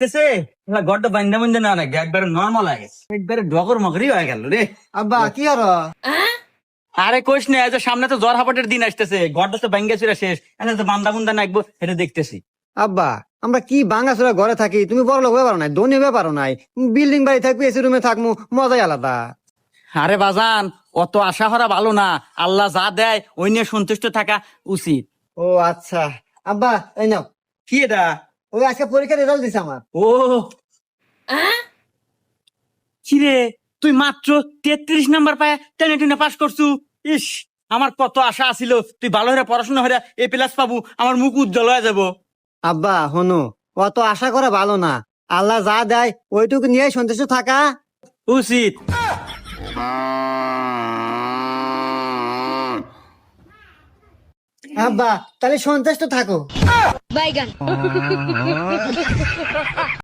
গড়টা বান্ধা বান্ধা না নাকি একবারে নর্মাল হয়ে গেছে, একবারে ডগর মগরি হয়ে গেল রে। আব্বা কি হর? আরে কোশ না, এই যে সামনে তো জ্বর হাপাটের দিন আসতেছে, গড়টা তো ভাঙ্গা চুরা শেষ, এখন তো বান্দা বুন্দা নাকবো এটা দেখতেছি। আব্বা আমরা কি ভাঙাচোরা ঘরে থাকি, তুমি বড় লোক ব্যাপারও নাই, ধনী ব্যাপারও নাই, বিল্ডিং বাড়ি থাকবি, এসি রুমে থাকবো, মজাই আলাদা। আরে বাজান, অত আশা করা ভালো না, আল্লাহ যা দেয় ওই নিয়ে সন্তুষ্ট থাকা উচিত। ও আচ্ছা আব্বা, এই নাও। কি এটা? ওই আজকে পরীক্ষার রেজাল্ট দিছে আমার। ও কিরে, তুই মাত্র 33 নাম্বার পায় টেনে টেনে পাস করছু। ইস, আমার কত আশা আছিল তুই ভালো হয়ে পড়াশোনা হয়ে A+ পাবো, আমার মুখ উজ্জ্বল হয়ে যাবো। আব্বা হনু, অত আশা করা ভালো না, আল্লাহ যা দেয় ওইটুকু নিয়ে সন্তুষ্ট থাকা উচিত। আব্বা তাহলে সন্তুষ্ট থাকো। বাইগান